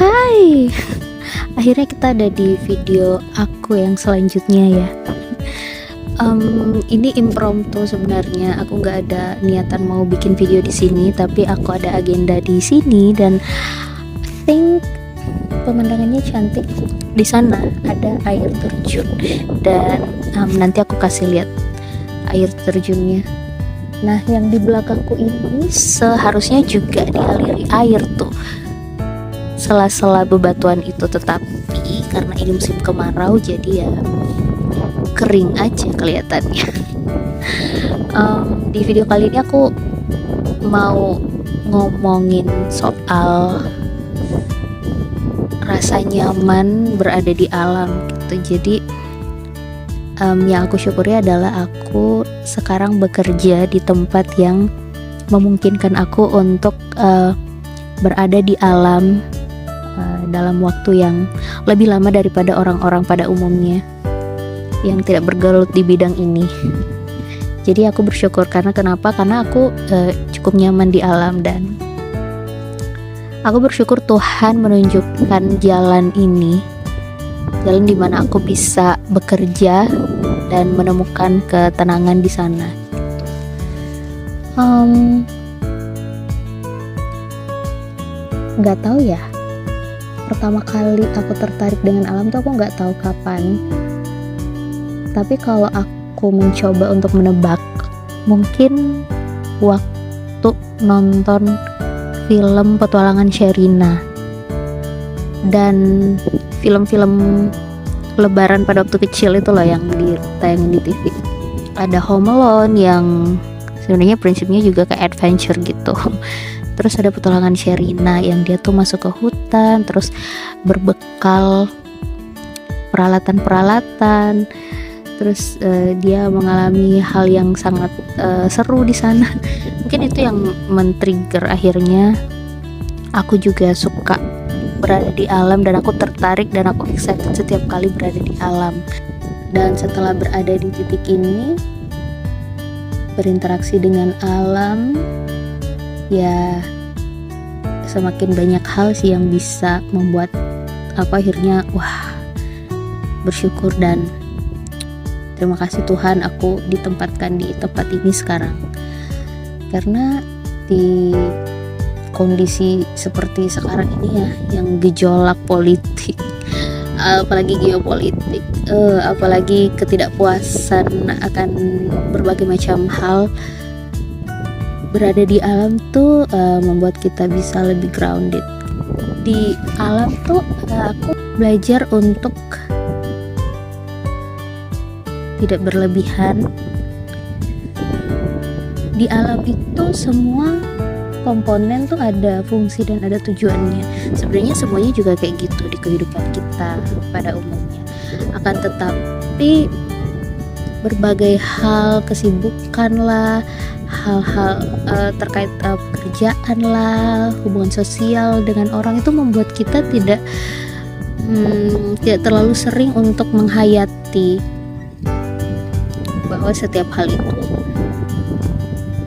Hai, akhirnya kita ada di video aku yang selanjutnya ya. Ini impromptu sebenarnya. Aku nggak ada niatan mau bikin video di sini, tapi aku ada agenda di sini dan I think pemandangannya cantik. Di sana ada air terjun dan nanti aku kasih lihat air terjunnya. Nah, yang di belakangku ini seharusnya juga dialiri air tuh. Sela-sela bebatuan itu, tetapi karena ini musim kemarau jadi ya kering aja kelihatannya. Di video kali ini aku mau ngomongin soal rasa nyaman berada di alam gitu. Jadi yang aku syukuri adalah aku sekarang bekerja di tempat yang memungkinkan aku untuk berada di alam dalam waktu yang lebih lama daripada orang-orang pada umumnya yang tidak bergelut di bidang ini. Jadi aku bersyukur karena kenapa? Karena aku cukup nyaman di alam dan aku bersyukur Tuhan menunjukkan jalan ini, jalan dimana aku bisa bekerja dan menemukan ketenangan di sana. Nggak tahu ya, pertama kali aku tertarik dengan alam tuh aku nggak tahu kapan. Tapi kalau aku mencoba untuk menebak, mungkin waktu nonton film petualangan Sherina dan film-film lebaran pada waktu kecil itu loh yang ditayangin di TV. Ada Home Alone yang sebenarnya prinsipnya juga kayak adventure gitu. Terus ada petualangan Sherina yang dia tuh masuk ke hutan, terus berbekal peralatan-peralatan, terus dia mengalami hal yang sangat seru di sana. Mungkin itu yang men-trigger akhirnya aku juga suka berada di alam dan aku tertarik dan aku excited setiap kali berada di alam. Dan setelah berada di titik ini, berinteraksi dengan alam, ya semakin banyak hal sih yang bisa membuat aku akhirnya bersyukur dan terima kasih Tuhan aku ditempatkan di tempat ini sekarang. Karena di kondisi seperti sekarang ini ya, yang gejolak politik, apalagi geopolitik, apalagi ketidakpuasan akan berbagai macam hal, berada di alam tuh membuat kita bisa lebih grounded. Di alam tuh aku belajar untuk tidak berlebihan. Di alam itu semua komponen tuh ada fungsi dan ada tujuannya. Sebenarnya semuanya juga kayak gitu di kehidupan kita pada umumnya. Akan tetapi berbagai hal, kesibukan lah, hal-hal terkait pekerjaan lah, hubungan sosial dengan orang itu membuat kita tidak terlalu sering untuk menghayati bahwa setiap hal itu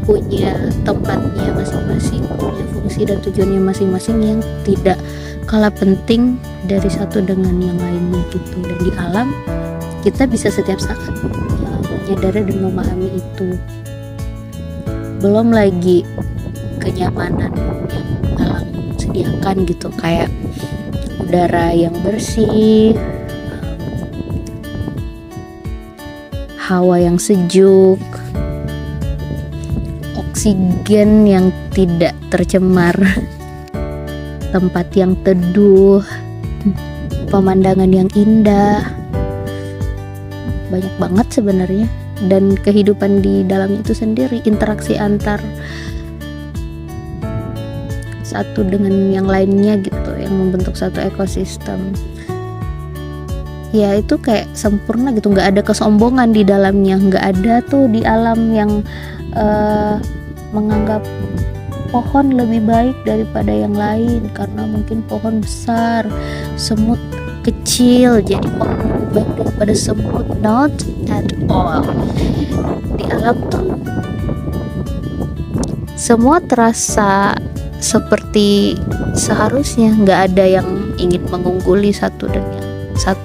punya tempatnya masing-masing, punya fungsi dan tujuannya masing-masing yang tidak kalah penting dari satu dengan yang lainnya gitu. Dan di alam kita bisa setiap saat menyadari dan memahami itu. Belum lagi kenyamanan yang alam sediakan gitu, kayak udara yang bersih, hawa yang sejuk, oksigen yang tidak tercemar, tempat yang teduh, pemandangan yang indah, banyak banget sebenarnya. Dan kehidupan di dalamnya itu sendiri, interaksi antar satu dengan yang lainnya gitu, yang membentuk satu ekosistem. Ya itu kayak sempurna gitu, nggak ada kesombongan di dalamnya, nggak ada tuh di alam yang menganggap pohon lebih baik daripada yang lain karena mungkin pohon besar, semut kecil jadi pohon lebih baik daripada semut. Not at all. Di alam tuh semua terasa seperti seharusnya, nggak ada yang ingin mengungguli satu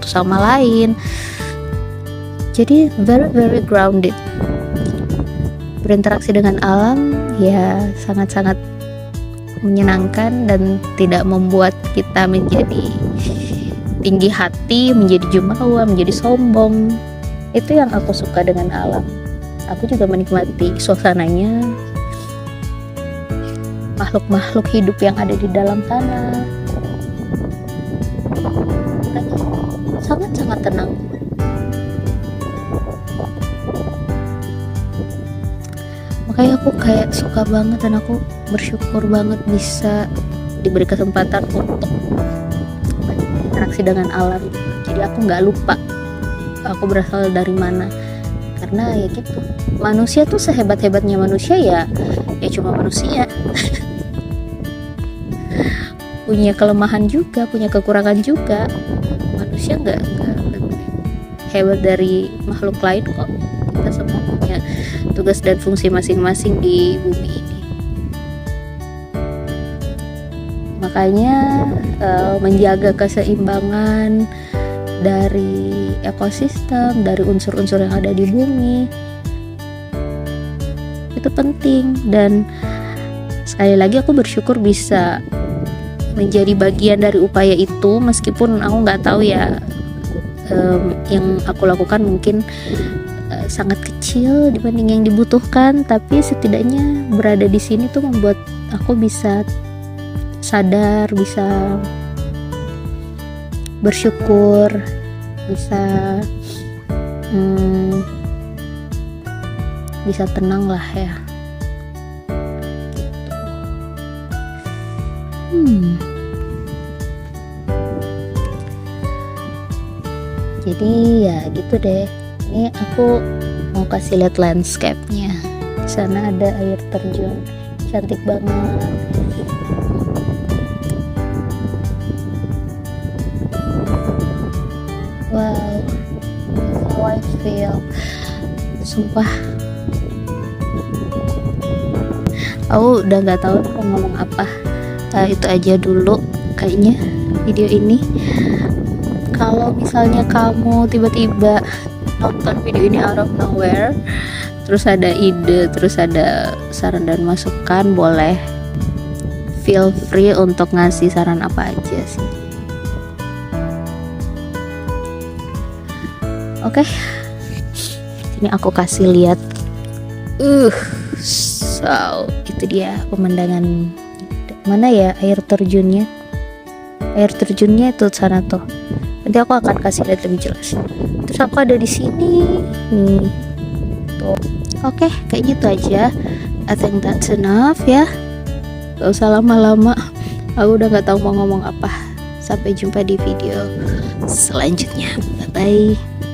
sama lain. Jadi very very grounded. Berinteraksi dengan alam ya sangat-sangat menyenangkan dan tidak membuat kita menjadi tinggi hati, menjadi jumawa, menjadi sombong. Itu yang aku suka dengan alam. Aku juga menikmati suasananya, makhluk-makhluk hidup yang ada di dalam tanah. Sangat-sangat tenang. Makanya aku kayak suka banget dan aku bersyukur banget bisa diberi kesempatan untuk berinteraksi dengan alam. Jadi aku nggak lupa aku berasal dari mana. Karena ya gitu, manusia tuh sehebat-hebatnya manusia ya cuma manusia. Punya kelemahan juga, punya kekurangan juga. Manusia nggak lebih hebat dari makhluk lain kok. Kita semua punya tugas dan fungsi masing-masing di bumi ini. Makanya menjaga keseimbangan dari ekosistem, dari unsur-unsur yang ada di bumi itu penting. Dan sekali lagi aku bersyukur bisa menjadi bagian dari upaya itu, meskipun aku nggak tahu ya yang aku lakukan mungkin sangat kecil dibanding yang dibutuhkan, tapi setidaknya berada di sini tuh membuat aku bisa sadar, bisa bersyukur, bisa tenang lah ya. Jadi ya gitu deh. Ini aku mau kasih lihat landscape-nya. Di sana ada air terjun, cantik banget. Wow, how I feel. Sumpah, aku udah nggak tahu mau ngomong apa. Itu aja dulu kayaknya video ini. Kalau misalnya kamu tiba-tiba nonton video ini out of nowhere, terus ada ide, terus ada saran dan masukan, boleh feel free untuk ngasih saran apa aja sih. Oke, ini aku kasih lihat. So itu dia pemandangan. Mana ya air terjunnya? Air terjunnya itu sana tuh. Nanti aku akan kasih lihat lebih jelas. Terus aku ada di sini nih. Tuh. Oke, kayaknya itu aja. I think that's enough ya. Gak usah lama-lama. Aku udah gak tahu mau ngomong apa. Sampai jumpa di video selanjutnya. Bye bye.